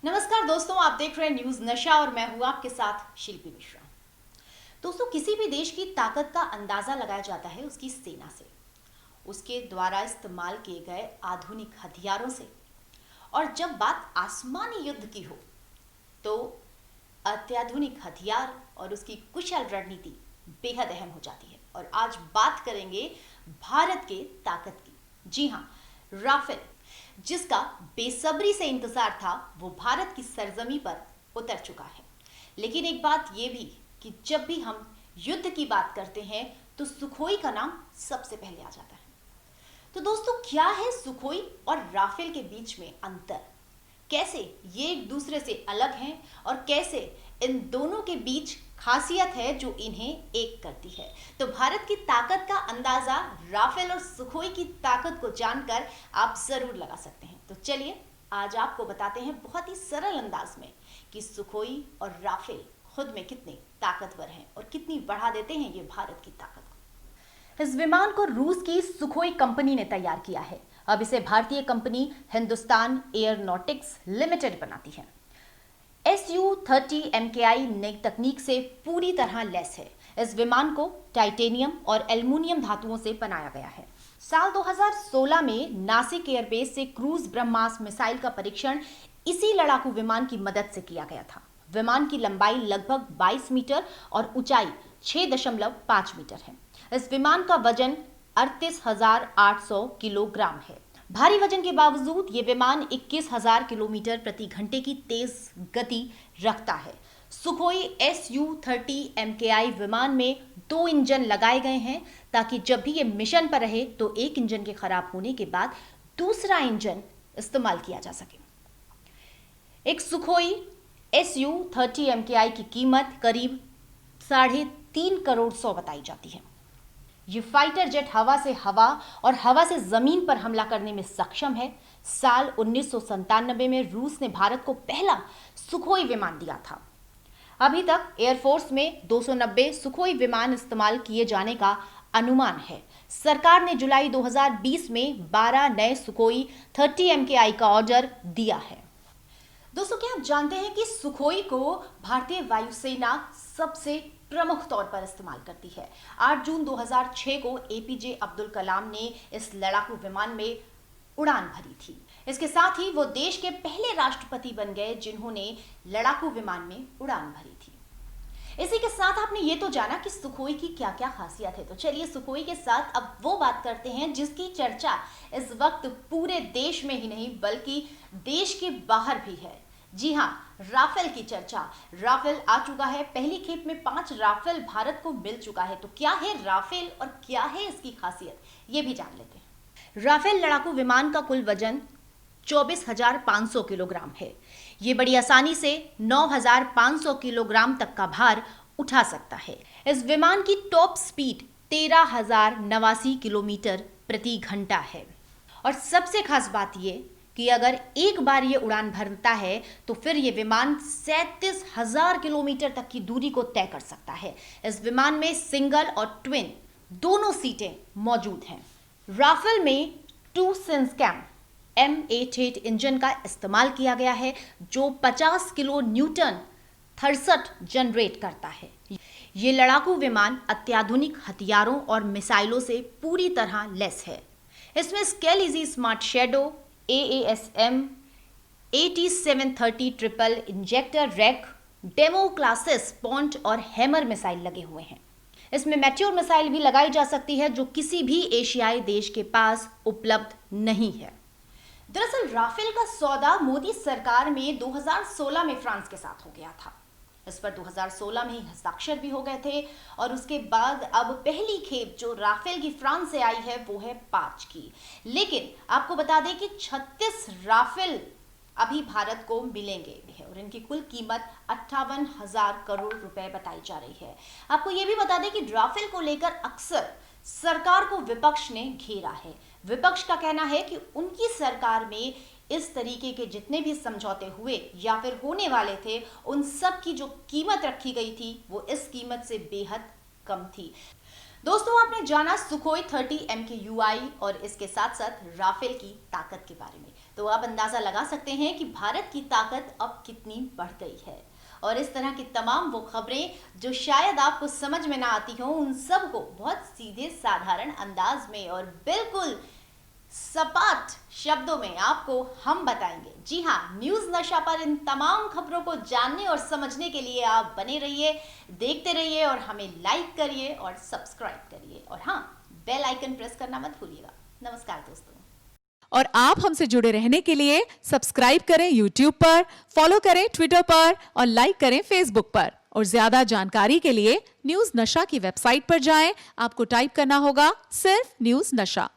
नमस्कार दोस्तों, आप देख रहे हैं न्यूज नशा और मैं हूं आपके साथ शिल्पी मिश्रा। दोस्तों, किसी भी देश की ताकत का अंदाजा लगाया जाता है उसकी सेना से, उसके द्वारा इस्तेमाल किए गए आधुनिक हथियारों से। और जब बात आसमानी युद्ध की हो तो अत्याधुनिक हथियार और उसकी कुशल रणनीति बेहद अहम हो जाती है। और आज बात करेंगे भारत के ताकत की। जी हाँ, राफेल, जिसका बेसब्री से इंतजार था, वो भारत की सरजमी पर उतर चुका है। लेकिन एक बात ये भी कि जब भी हम युद्ध की बात करते हैं तो सुखोई का नाम सबसे पहले आ जाता है। तो दोस्तों, क्या है सुखोई और राफेल के बीच में अंतर? कैसे ये एक दूसरे से अलग हैं और कैसे इन दोनों के बीच खासियत है जो इन्हें एक करती है? तो भारत की ताकत का अंदाजा राफेल और सुखोई की ताकत को जानकर आप जरूर लगा सकते हैं। तो चलिए आज आपको बताते हैं बहुत ही सरल अंदाज में कि सुखोई और राफेल खुद में कितने ताकतवर हैं और कितनी बढ़ा देते हैं ये भारत की ताकत को। इस विमान को रूस की सुखोई कंपनी ने तैयार किया है। अब इसे भारतीय कंपनी हिंदुस्तान एयरोनॉटिक्स लिमिटेड बनाती है। Su-30 MKI नई तकनीक से पूरी तरह लैस है। इस विमान को टाइटेनियम और एल्युमिनियम धातुओं से बनाया गया है। साल 2016 में नासिक एयरबेस से क्रूज ब्रह्मास मिसाइल का परीक्षण इसी लड़ाकू विमान की मदद से किया गया था। विमान की लंबाई लगभग 22 मीटर और ऊंचाई 6.5 मीटर है। इस विमान का वजन 38,800 किलोग्राम है। भारी वजन के बावजूद ये विमान 21,000 किलोमीटर प्रति घंटे की तेज गति रखता है। सुखोई Su-30 MKI विमान में 2 इंजन लगाए गए हैं ताकि जब भी ये मिशन पर रहे तो एक इंजन के खराब होने के बाद दूसरा इंजन इस्तेमाल किया जा सके। एक सुखोई Su-30 MKI की कीमत करीब 3.5 करोड़ बताई जाती है। ये फाइटर जेट हवा से हवा और हवा से जमीन पर हमला करने में सक्षम है। साल 1997 में रूस ने भारत को पहला सुखोई विमान दिया था। अभी तक एयरफोर्स में 290 सुखोई विमान इस्तेमाल किए जाने का अनुमान है। सरकार ने जुलाई 2020 में 12 नए सुखोई 30 MKI का ऑर्डर दिया है। दोस्तों, क्या आप जानते हैं कि सुखोई को भारतीय वायुसेना सबसे प्रमुख तौर पर इस्तेमाल करती है। 8 जून 2006 को APJ अब्दुल कलाम ने इस लड़ाकू विमान में उड़ान भरी थी। इसके साथ ही वो देश के पहले राष्ट्रपति बन गए जिन्होंने लड़ाकू विमान में उड़ान भरी थी। इसी के साथ आपने ये तो जाना कि सुखोई की क्या क्या खासियत है। तो चलिए सुखोई के साथ अब वो बात करते हैं जिसकी चर्चा इस वक्त पूरे देश में ही नहीं बल्कि देश के बाहर भी है। जी हाँ, राफेल की चर्चा। राफेल आ चुका है। पहली खेप में 5 राफेल भारत को मिल चुका है। तो क्या है राफेल और क्या है इसकी खासियत, ये भी जान लेते हैं। राफेल लड़ाकू विमान का कुल वजन 24,500 किलोग्राम है। ये बड़ी आसानी से 9,500 किलोग्राम तक का भार उठा सकता है। इस विमान की टॉप स्पीड 13,089 किलोमीटर प्रति घंटा है। और सबसे खास बात ये कि अगर एक बार ये उड़ान भरता है तो फिर ये विमान 37,000 किलोमीटर तक की दूरी को तय कर सकता है। इस विमान में सिंगल और ट्विन दोनों सीटें मौजूद हैं। राफेल में 2 सिंस्कैम M88 इंजन का इस्तेमाल किया गया है जो 50 किलो न्यूटन थरसट जनरेट करता है। ये लड़ाकू विमान अत्याधुनिक हथियारों और मिसाइलों से पूरी तरह लैस है। इसमें scale smart shadow, AASM 8730 triple injector rack, demo classes point और हैमर मिसाइल लगे हुए हैं। इसमें मैट्योर मिसाइल भी लगाई जा सकती है जो किसी भी एशियाई देश के पास उपलब्ध नहीं है। दरअसल राफेल का सौदा मोदी सरकार में 2016 में फ्रांस के साथ हो गया था। इस पर 2016 में ही हस्ताक्षर भी हो गए थे और उसके बाद अब पहली खेप जो राफेल की फ्रांस से आई है वो है 5 की। लेकिन आपको बता दें कि 36 राफेल अभी भारत को मिलेंगे भी है और इनकी कुल कीमत 58,000 करोड़ रुपए बताई जा रही है। आपको ये भी बता दें कि राफेल को लेकर अक्सर सरकार को विपक्ष ने घेरा है। विपक्ष का कहना है कि उनकी सरकार में इस तरीके के जितने भी समझौते हुए या फिर होने वाले थे उन सब की जो कीमत रखी गई थी वो इस कीमत से बेहद कम थी। दोस्तों, आपने जाना सुखोई 30 MKUI और इसके साथ साथ राफेल की ताकत के बारे में। तो आप अंदाजा लगा सकते हैं कि भारत की ताकत अब कितनी बढ़ गई है। और इस तरह की तमाम वो खबरें जो शायद आपको समझ में ना आती हो, उन सब को बहुत सीधे साधारण अंदाज में और बिल्कुल सपाट शब्दों में आपको हम बताएंगे। जी हाँ, न्यूज नशा पर इन तमाम खबरों को जानने और समझने के लिए आप बने रहिए, देखते रहिए और हमें लाइक करिए और सब्सक्राइब करिए। और हाँ, बेल आइकन प्रेस करना मत भूलिएगा। नमस्कार दोस्तों। और आप हमसे जुड़े रहने के लिए सब्सक्राइब करें YouTube पर, फॉलो करें Twitter पर और लाइक करें Facebook पर। और ज्यादा जानकारी के लिए न्यूज नशा की वेबसाइट पर जाएं। आपको टाइप करना होगा सिर्फ न्यूज नशा।